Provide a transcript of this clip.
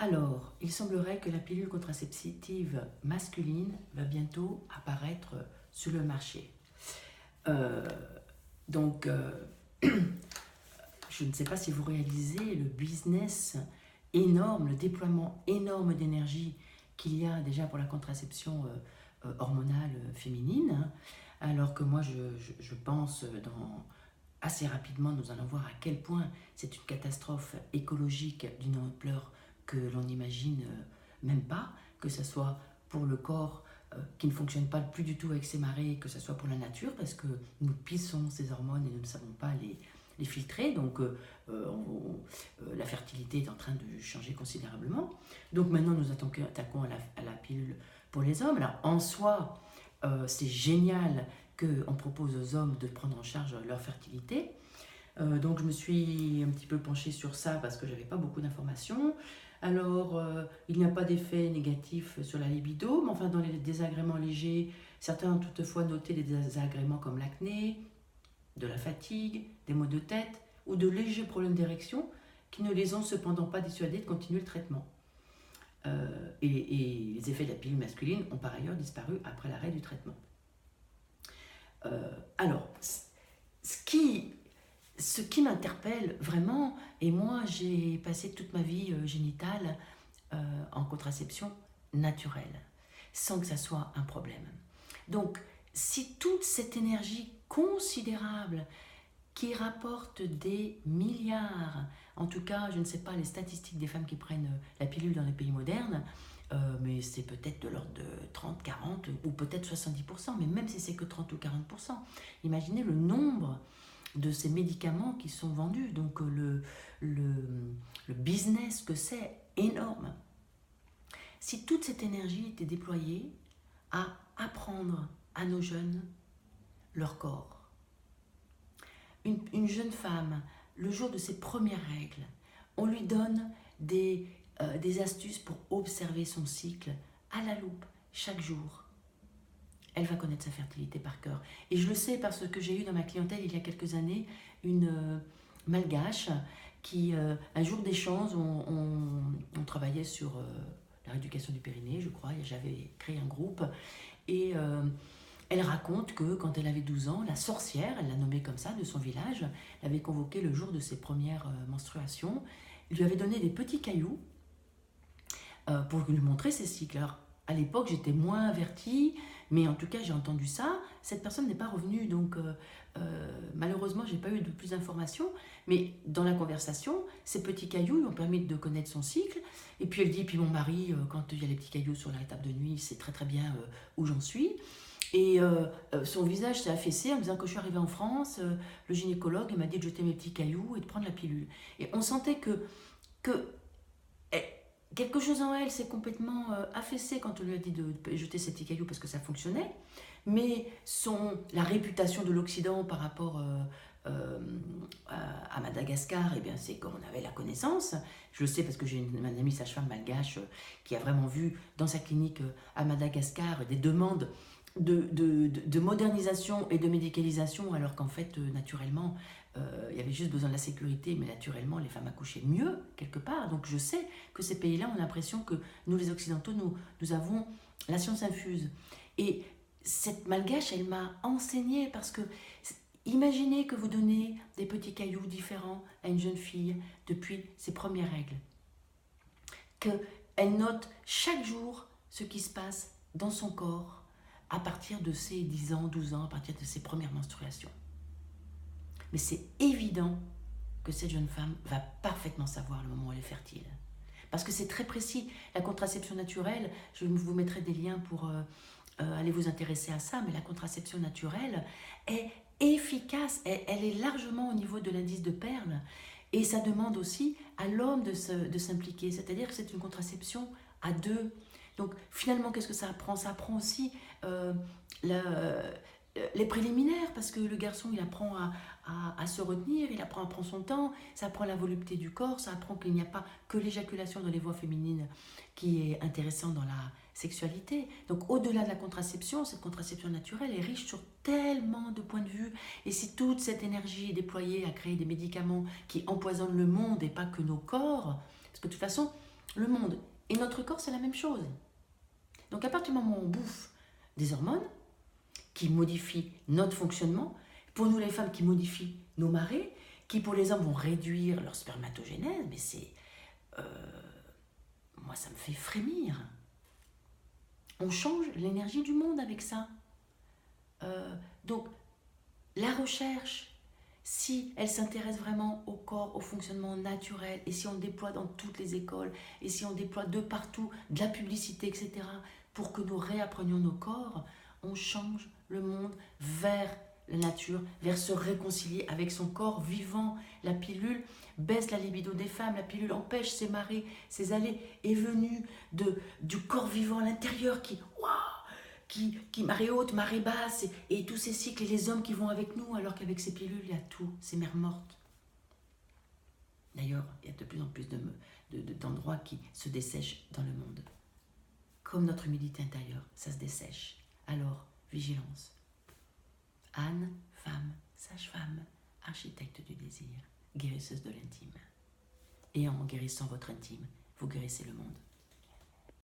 Alors, il semblerait que la pilule contraceptive masculine va bientôt apparaître sur le marché. Euh, donc, je ne sais pas si vous réalisez le business énorme, le déploiement énorme d'énergie qu'il y a déjà pour la contraception hormonale féminine, hein. Alors que moi, je pense assez rapidement, nous allons voir à quel point c'est une catastrophe écologique d'une ampleur que l'on n'imagine même pas, que ce soit pour le corps qui ne fonctionne pas plus du tout avec ses marées, que ce soit pour la nature, parce que nous pissons ces hormones et nous ne savons pas les filtrer, donc la fertilité est en train de changer considérablement. Donc maintenant nous attaquons à la pilule pour les hommes. Alors en soi, c'est génial qu'on propose aux hommes de prendre en charge leur fertilité. Donc je me suis un petit peu penchée sur ça parce que j'avais pas beaucoup d'informations. Alors, il n'y a pas d'effet négatif sur la libido, mais enfin dans les désagréments légers, certains ont toutefois noté des désagréments comme l'acné, de la fatigue, des maux de tête ou de légers problèmes d'érection qui ne les ont cependant pas dissuadés de continuer le traitement. Et les effets de la pilule masculine ont par ailleurs disparu après l'arrêt du traitement. Alors, ce qui m'interpelle vraiment, et moi j'ai passé toute ma vie génitale en contraception naturelle, sans que ça soit un problème. Donc, si toute cette énergie considérable qui rapporte des milliards, en tout cas, je ne sais pas les statistiques des femmes qui prennent la pilule dans les pays modernes, mais c'est peut-être de l'ordre de 30, 40 ou peut-être 70%, mais même si c'est que 30 ou 40%, imaginez le nombre de ces médicaments qui sont vendus, donc le business que c'est énorme. Si toute cette énergie était déployée à apprendre à nos jeunes leur corps, une jeune femme, le jour de ses premières règles, on lui donne des astuces pour observer son cycle à la loupe chaque jour. Elle va connaître sa fertilité par cœur. Et je le sais parce que j'ai eu dans ma clientèle il y a quelques années une malgache qui, un jour d'échange, on travaillait sur la rééducation du périnée, je crois, et j'avais créé un groupe. Et elle raconte que quand elle avait 12 ans, la sorcière, elle l'a nommée comme ça, de son village, l'avait convoquée le jour de ses premières menstruations, lui avait donné des petits cailloux pour lui montrer ses cycles. Alors, à l'époque, j'étais moins avertie, mais en tout cas, j'ai entendu ça. Cette personne n'est pas revenue, donc malheureusement, j'ai pas eu de plus d'informations. Mais dans la conversation, ces petits cailloux lui ont permis de connaître son cycle. Et puis elle dit, puis mon mari, quand il y a les petits cailloux sur la table de nuit, il sait très très bien où j'en suis. Et son visage s'est affaissé en disant que je suis arrivée en France, le gynécologue m'a dit de jeter mes petits cailloux et de prendre la pilule. Et on sentait que quelque chose en elle s'est complètement affaissé quand on lui a dit de jeter ses petits cailloux parce que ça fonctionnait. Mais la réputation de l'Occident par rapport à Madagascar, eh bien, c'est qu'on avait la connaissance. Je le sais parce que j'ai une amie sage-femme malgache qui a vraiment vu dans sa clinique à Madagascar des demandes de modernisation et de médicalisation, alors qu'en fait, naturellement, il y avait juste besoin de la sécurité, mais naturellement, les femmes accouchaient mieux, quelque part. Donc je sais que ces pays-là ont l'impression que nous, les Occidentaux, nous avons la science infuse. Et cette malgache, elle m'a enseignée, parce que imaginez que vous donnez des petits cailloux différents à une jeune fille depuis ses premières règles, qu'elle note chaque jour ce qui se passe dans son corps, à partir de ses 10 ans, 12 ans, à partir de ses premières menstruations. Mais c'est évident que cette jeune femme va parfaitement savoir le moment où elle est fertile. Parce que c'est très précis. La contraception naturelle, je vous mettrai des liens pour aller vous intéresser à ça, mais la contraception naturelle est efficace, elle est largement au niveau de l'indice de Perle, et ça demande aussi à l'homme de s'impliquer, c'est-à-dire que c'est une contraception à deux. Donc finalement, qu'est-ce que ça apprend? Ça apprend aussi les préliminaires, parce que le garçon, il apprend à se retenir, il apprend à prendre son temps, ça apprend la volupté du corps, ça apprend qu'il n'y a pas que l'éjaculation dans les voies féminines qui est intéressante dans la sexualité. Donc au-delà de la contraception, cette contraception naturelle est riche sur tellement de points de vue, et si toute cette énergie est déployée à créer des médicaments qui empoisonnent le monde et pas que nos corps, parce que de toute façon, le monde. Et notre corps, c'est la même chose. Donc à partir du moment où on bouffe des hormones qui modifient notre fonctionnement, pour nous les femmes qui modifient nos marées, qui pour les hommes vont réduire leur spermatogénèse, mais c'est... moi, ça me fait frémir. On change l'énergie du monde avec ça. Donc, la recherche, si elle s'intéresse vraiment au corps, au fonctionnement naturel, et si on le déploie dans toutes les écoles, et si on déploie de partout de la publicité, etc., pour que nous réapprenions nos corps, on change le monde vers la nature, vers se réconcilier avec son corps vivant. La pilule baisse la libido des femmes, la pilule empêche ces marées, ces allées et venues du corps vivant à l'intérieur qui marée haute, marée basse, et tous ces cycles, et les hommes qui vont avec nous, alors qu'avec ces pilules, il y a tout, ces mères mortes. D'ailleurs, il y a de plus en plus d'endroits qui se dessèchent dans le monde. Comme notre humidité intérieure, ça se dessèche. Alors, vigilance. Anne, femme, sage-femme, architecte du désir, guérisseuse de l'intime. Et en guérissant votre intime, vous guérissez le monde.